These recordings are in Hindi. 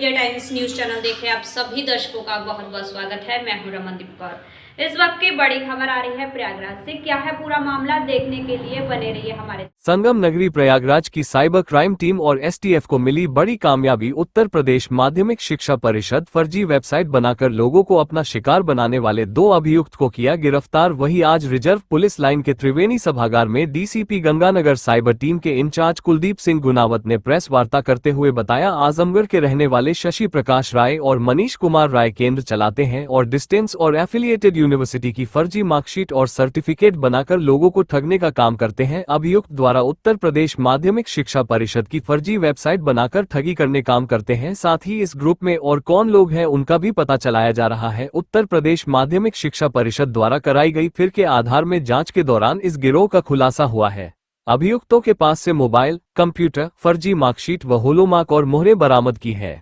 इंडिया टाइम्स न्यूज चैनल देख रहे आप सभी दर्शकों का बहुत बहुत स्वागत है। मैं हूं रमनदीप कौर। इस वक्त की बड़ी खबर आ रही है प्रयागराज से। क्या है पूरा मामला, देखने के लिए बने रहिए हमारे। संगम नगरी प्रयागराज की साइबर क्राइम टीम और एसटीएफ को मिली बड़ी कामयाबी। उत्तर प्रदेश माध्यमिक शिक्षा परिषद फर्जी वेबसाइट बनाकर लोगों को अपना शिकार बनाने वाले 2 अभियुक्त को किया गिरफ्तार। वहीं आज रिजर्व पुलिस लाइन के त्रिवेणी सभागार में डीसीपी गंगानगर साइबर टीम के इंचार्ज कुलदीप सिंह गुनावत ने प्रेस वार्ता करते हुए बताया, आजमगढ़ के रहने वाले शशि प्रकाश राय और मनीष कुमार राय केंद्र चलाते हैं और डिस्टेंस और एफिलिएटेड यूनिवर्सिटी की फर्जी मार्कशीट और सर्टिफिकेट बनाकर लोगों को ठगने का काम करते हैं। अभियुक्त द्वारा उत्तर प्रदेश माध्यमिक शिक्षा परिषद की फर्जी वेबसाइट बनाकर ठगी करने काम करते हैं। साथ ही इस ग्रुप में और कौन लोग हैं उनका भी पता चलाया जा रहा है। उत्तर प्रदेश माध्यमिक शिक्षा परिषद द्वारा कराई गई फिर के आधार में जांच के दौरान इस गिरोह का खुलासा हुआ है। अभियुक्तों के पास से मोबाइल, कंप्यूटर, फर्जी मार्कशीट व होलोमार्क और मोहरें बरामद की है।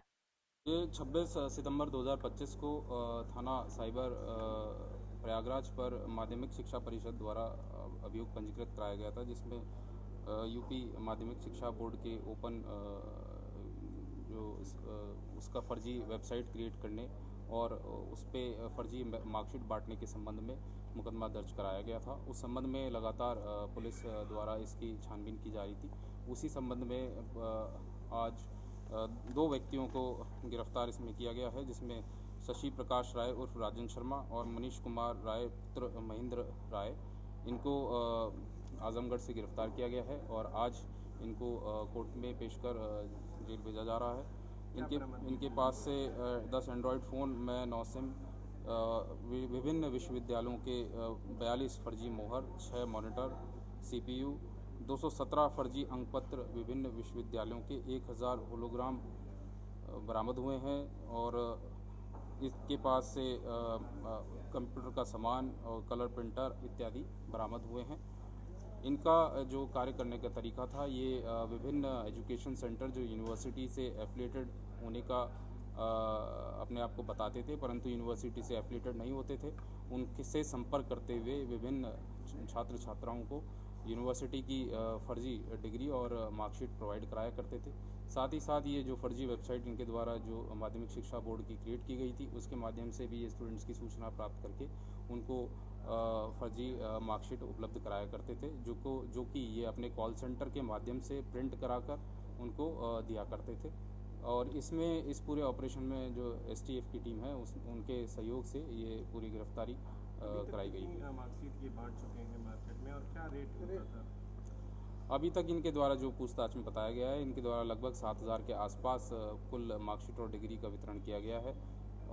ये 26 सितंबर 2025 को थाना साइबर प्रयागराज पर माध्यमिक शिक्षा परिषद द्वारा अभियोग पंजीकृत कराया गया था, जिसमें यूपी माध्यमिक शिक्षा बोर्ड के ओपन उसका फर्जी वेबसाइट क्रिएट करने और उस पर फर्जी मार्कशीट बांटने के संबंध में मुकदमा दर्ज कराया गया था। उस संबंध में लगातार पुलिस द्वारा इसकी छानबीन की जा रही थी। उसी संबंध में आज 2 व्यक्तियों को गिरफ्तार इसमें किया गया है, जिसमें शशि प्रकाश राय उर्फ राजन शर्मा और मनीष कुमार राय पुत्र महेंद्र राय, इनको आजमगढ़ से गिरफ्तार किया गया है और आज इनको कोर्ट में पेश कर जेल भेजा जा रहा है। इनके पास से 10 एंड्रॉयड फ़ोन में 9 सिम, विभिन्न विश्वविद्यालयों के 42 फर्जी मोहर, 6 मॉनिटर, CPU, 217 फर्जी अंकपत्र, विभिन्न विश्वविद्यालयों के 1000 होलोग्राम बरामद हुए हैं और इसके पास से कंप्यूटर का सामान और कलर प्रिंटर इत्यादि बरामद हुए हैं। इनका जो कार्य करने का तरीका था, ये विभिन्न एजुकेशन सेंटर जो यूनिवर्सिटी से एफिलिएटेड होने का अपने आप को बताते थे, परंतु यूनिवर्सिटी से एफिलिएटेड नहीं होते थे, उनसे संपर्क करते हुए विभिन्न छात्र छात्राओं को यूनिवर्सिटी की फर्जी डिग्री और मार्कशीट प्रोवाइड कराया करते थे। साथ ही साथ ये जो फर्जी वेबसाइट इनके द्वारा जो माध्यमिक शिक्षा बोर्ड की क्रिएट की गई थी, उसके माध्यम से भी ये स्टूडेंट्स की सूचना प्राप्त करके उनको फर्जी मार्कशीट उपलब्ध कराया करते थे, जो कि ये अपने कॉल सेंटर के माध्यम से प्रिंट कराकर उनको दिया करते थे। और इसमें इस पूरे ऑपरेशन में जो एसटीएफ की टीम है उनके सहयोग से ये पूरी गिरफ्तारी कराई गई है। मार्कशीट ये बांट चुके हैं मार्केट में और क्या रेट होता था? अभी तक इनके द्वारा जो पूछताछ में बताया गया है, इनके द्वारा लगभग 7000 के आसपास कुल मार्कशीट और डिग्री का वितरण किया गया है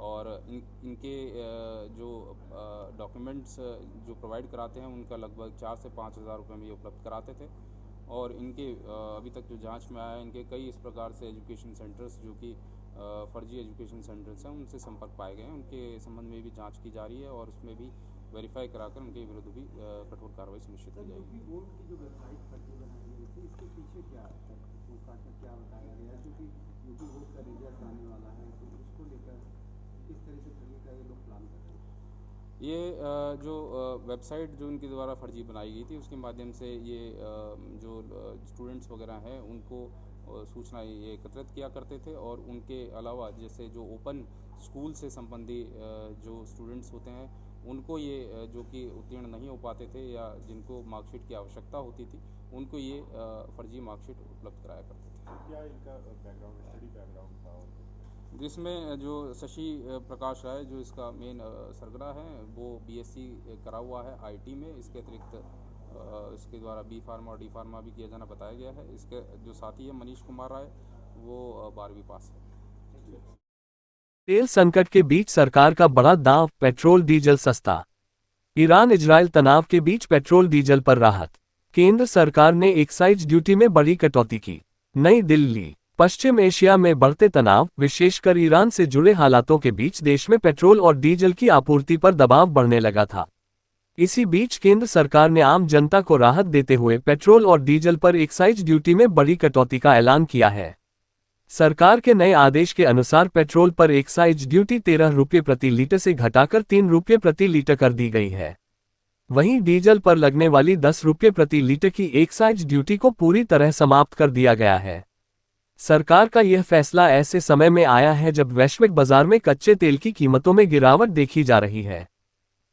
और इनके जो डॉक्यूमेंट्स जो प्रोवाइड कराते हैं उनका लगभग 4 से 5 हज़ार रुपये में ये उपलब्ध कराते थे। और इनके अभी तक जो जांच में आया, इनके कई इस प्रकार से एजुकेशन सेंटर्स जो कि फर्जी एजुकेशन सेंटर्स हैं उनसे संपर्क पाए गए हैं। उनके संबंध में भी जांच की जा रही है और उसमें भी वेरीफाई कराकर उनके विरुद्ध भी कठोर कार्रवाई सुनिश्चित की जाएगी। बोर्ड की जो वेबसाइट फर्जी बनाई गई थी, इसके पीछे क्या बताया गया, क्योंकि यूपी बोर्ड का रिजल्ट आने वाला है, तो उसको लेकर किस तरह से ठगी का ये लोग प्लान कर रहे हैं? ये जो वेबसाइट जो इनके द्वारा फर्जी बनाई गई थी, उसके माध्यम से ये जो स्टूडेंट्स वगैरह हैं उनको सूचना ये एकत्रित किया करते थे और उनके अलावा जैसे जो ओपन स्कूल से संबंधी जो स्टूडेंट्स होते हैं उनको ये जो कि उत्तीर्ण नहीं हो पाते थे या जिनको मार्कशीट की आवश्यकता होती थी, उनको ये फर्जी मार्कशीट उपलब्ध कराया करते थे। क्या इनका बैकग्राउंड, स्टडी बैकग्राउंड था? जिसमें जो शशि प्रकाश राय जो इसका मेन सरगना है, वो BSc करा हुआ है IT में। इसके अतिरिक्त इसके द्वारा B फार्मा और D फार्मा भी किया जाना बताया गया है। इसके जो साथी है मनीष कुमार राय, वो 12वीं पास है। तेल संकट के बीच सरकार का बड़ा दांव, पेट्रोल डीजल सस्ता। ईरान इजराइल तनाव के बीच पेट्रोल डीजल पर राहत। केंद्र सरकार ने एक्साइज ड्यूटी में बड़ी कटौती की। नई दिल्ली। पश्चिम एशिया में बढ़ते तनाव, विशेषकर ईरान से जुड़े हालातों के बीच देश में पेट्रोल और डीजल की आपूर्ति पर दबाव बढ़ने लगा था। इसी बीच केंद्र सरकार ने आम जनता को राहत देते हुए पेट्रोल और डीजल पर एक्साइज ड्यूटी में बड़ी कटौती का ऐलान किया है। सरकार के नए आदेश के अनुसार पेट्रोल पर एक्साइज ड्यूटी 13 रुपये प्रति लीटर से घटाकर 3 रुपये प्रति लीटर कर दी गई है। वहीं डीजल पर लगने वाली 10 रुपये प्रति लीटर की एक्साइज ड्यूटी को पूरी तरह समाप्त कर दिया गया है। सरकार का यह फैसला ऐसे समय में आया है जब वैश्विक बाजार में कच्चे तेल की कीमतों में गिरावट देखी जा रही है।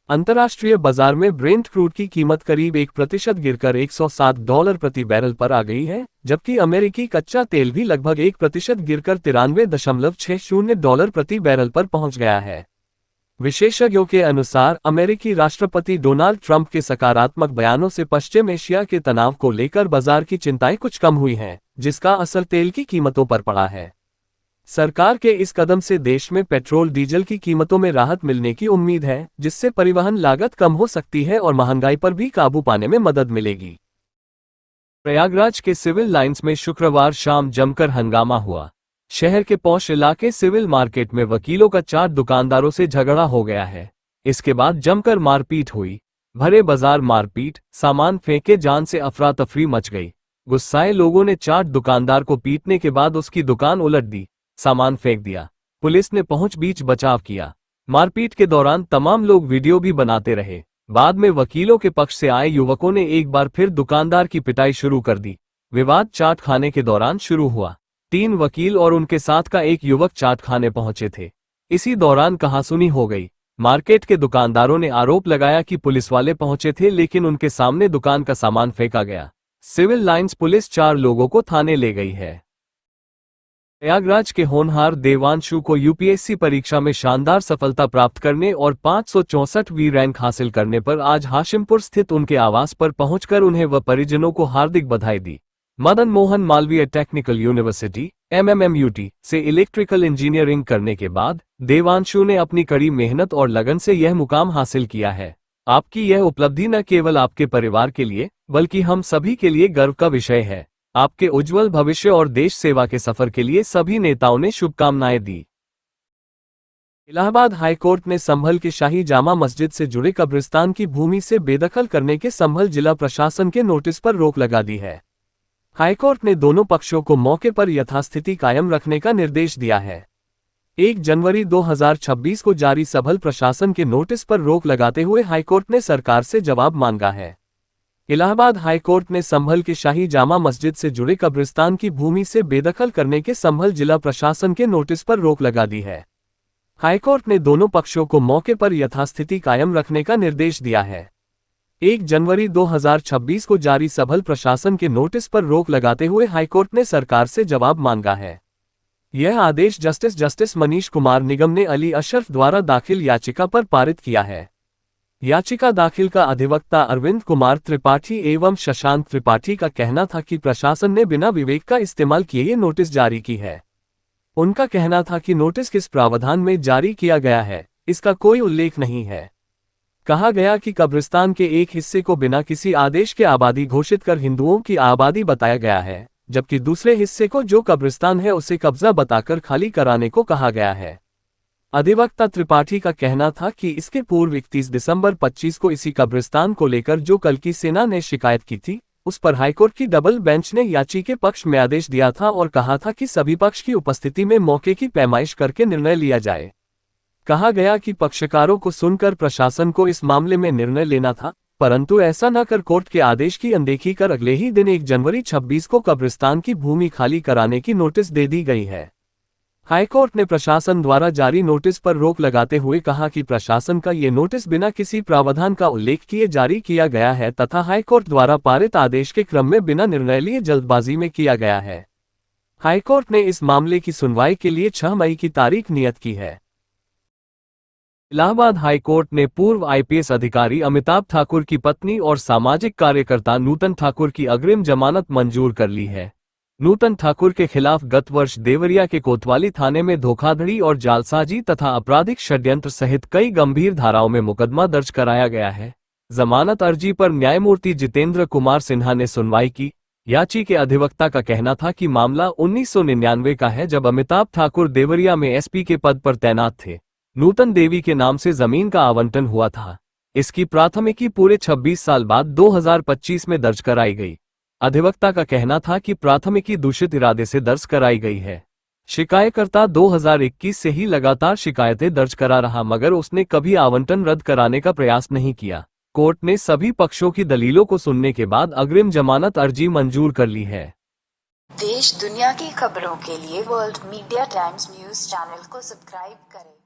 अंतर्राष्ट्रीय बाजार में ब्रेंट क्रूड की कीमत करीब 1% गिरकर $107 प्रति बैरल पर आ गई है, जबकि अमेरिकी कच्चा तेल भी लगभग 1% गिरकर $93.60 प्रति बैरल पर पहुंच गया है। विशेषज्ञों के अनुसार अमेरिकी राष्ट्रपति डोनाल्ड ट्रंप के सकारात्मक बयानों से पश्चिम एशिया के तनाव को लेकर बाजार की चिंताएं कुछ कम हुई हैं, जिसका असर तेल की कीमतों पर पड़ा है। सरकार के इस कदम से देश में पेट्रोल डीजल की कीमतों में राहत मिलने की उम्मीद है, जिससे परिवहन लागत कम हो सकती है और महंगाई पर भी काबू पाने में मदद मिलेगी। प्रयागराज के सिविल लाइंस में शुक्रवार शाम जमकर हंगामा हुआ। शहर के पौष इलाके सिविल मार्केट में वकीलों का 4 दुकानदारों से झगड़ा हो गया है। इसके बाद जमकर मारपीट हुई। भरे बाजार मारपीट, सामान फेंके जान से अफरा तफरी मच गई। गुस्साए लोगों ने 4 दुकानदार को पीटने के बाद उसकी दुकान उलट दी, सामान फेंक दिया। पुलिस ने पहुंच बीच बचाव किया। मारपीट के दौरान तमाम लोग वीडियो भी बनाते रहे। बाद में वकीलों के पक्ष से आए युवकों ने एक बार फिर दुकानदार की पिटाई शुरू कर दी। विवाद चाट खाने के दौरान शुरू हुआ। 3 वकील और उनके साथ का एक युवक चाट खाने पहुंचे थे। इसी दौरान कहासुनी हो गई। मार्केट के दुकानदारों ने आरोप लगाया कि पुलिस वाले पहुंचे थे, लेकिन उनके सामने दुकान का सामान फेंका गया। सिविल लाइंस पुलिस 4 लोगों को थाने ले गई है। प्रयागराज के होनहार देवांशु को यूपीएससी परीक्षा में शानदार सफलता प्राप्त करने और 564वीं रैंक हासिल करने पर आज हाशिमपुर स्थित उनके आवास पर पहुंचकर उन्हें व परिजनों को हार्दिक बधाई दी। Madan Mohan Malaviya technical university MMMUT से इलेक्ट्रिकल इंजीनियरिंग करने के बाद देवांशु ने अपनी कड़ी मेहनत और लगन से यह मुकाम हासिल किया है। आपकी यह उपलब्धि न केवल आपके परिवार के लिए बल्कि हम सभी के लिए गर्व का विषय है। आपके उज्जवल भविष्य और देश सेवा के सफर के लिए सभी नेताओं ने शुभकामनाएं दी। इलाहाबाद हाईकोर्ट ने संभल के शाही जामा मस्जिद से जुड़े कब्रिस्तान की भूमि से बेदखल करने के संभल जिला प्रशासन के नोटिस पर रोक लगा दी है। हाईकोर्ट ने दोनों पक्षों को मौके पर यथास्थिति कायम रखने का निर्देश दिया है। 1 जनवरी 2026 को जारी संभल प्रशासन के नोटिस पर रोक लगाते हुए हाईकोर्ट ने सरकार से जवाब मांगा है। इलाहाबाद हाईकोर्ट ने संभल के शाही जामा मस्जिद से जुड़े कब्रिस्तान की भूमि से बेदखल करने के संभल जिला प्रशासन के नोटिस पर रोक लगा दी है। हाईकोर्ट ने दोनों पक्षों को मौके पर यथास्थिति कायम रखने का निर्देश दिया है। 1 जनवरी 2026 को जारी संभल प्रशासन के नोटिस पर रोक लगाते हुए हाईकोर्ट ने सरकार से जवाब मांगा है। यह आदेश जस्टिस मनीष कुमार निगम ने अली अशरफ द्वारा दाखिल याचिका पर पारित किया है। याचिका दाखिल का अधिवक्ता अरविंद कुमार त्रिपाठी एवं शशांक त्रिपाठी का कहना था कि प्रशासन ने बिना विवेक का इस्तेमाल किए ये नोटिस जारी की है। उनका कहना था कि नोटिस किस प्रावधान में जारी किया गया है, इसका कोई उल्लेख नहीं है। कहा गया कि कब्रिस्तान के एक हिस्से को बिना किसी आदेश के आबादी घोषित कर हिंदुओं की आबादी बताया गया है, जबकि दूसरे हिस्से को जो कब्रिस्तान है उसे कब्जा बताकर खाली कराने को कहा गया है। अधिवक्ता त्रिपाठी का कहना था कि इसके पूर्व 31 दिसंबर 25 को इसी कब्रिस्तान को लेकर जो कल्की सेना ने शिकायत की थी, उस पर हाईकोर्ट की डबल बेंच ने याची के पक्ष में आदेश दिया था और कहा था कि सभी पक्ष की उपस्थिति में मौके की पैमाइश करके निर्णय लिया जाए। कहा गया कि पक्षकारों को सुनकर प्रशासन को इस मामले में निर्णय लेना था, परंतु ऐसा न कर कोर्ट के आदेश की अनदेखी कर अगले ही दिन 1 जनवरी 26 को कब्रिस्तान की भूमि खाली कराने की नोटिस दे दी गई है। हाईकोर्ट ने प्रशासन द्वारा जारी नोटिस पर रोक लगाते हुए कहा कि प्रशासन का ये नोटिस बिना किसी प्रावधान का उल्लेख किए जारी किया गया है तथा हाईकोर्ट द्वारा पारित आदेश के क्रम में बिना निर्णय लिए जल्दबाजी में किया गया है। हाईकोर्ट ने इस मामले की सुनवाई के लिए 6 मई की तारीख नियत की है। इलाहाबाद हाईकोर्ट ने पूर्व IPS अधिकारी अमिताभ ठाकुर की पत्नी और सामाजिक कार्यकर्ता नूतन ठाकुर की अग्रिम जमानत मंजूर कर ली है। नूतन ठाकुर के खिलाफ गत वर्ष देवरिया के कोतवाली थाने में धोखाधड़ी और जालसाजी तथा आपराधिक षड्यंत्र सहित कई गंभीर धाराओं में मुकदमा दर्ज कराया गया है। जमानत अर्जी पर न्यायमूर्ति जितेंद्र कुमार सिन्हा ने सुनवाई की। याची के अधिवक्ता का कहना था कि मामला 1999 का है, जब अमिताभ ठाकुर देवरिया में SP के पद पर तैनात थे। नूतन देवी के नाम से जमीन का आवंटन हुआ था। इसकी प्राथमिकी पूरे 26 साल बाद 2025 में दर्ज कराई गई। अधिवक्ता का कहना था कि प्राथमिकी दूषित इरादे से दर्ज कराई गई है। शिकायतकर्ता 2021 से ही लगातार शिकायतें दर्ज करा रहा, मगर उसने कभी आवंटन रद्द कराने का प्रयास नहीं किया। कोर्ट ने सभी पक्षों की दलीलों को सुनने के बाद अग्रिम जमानत अर्जी मंजूर कर ली है। देश दुनिया की खबरों के लिए world media times news channel को सब्सक्राइब करें।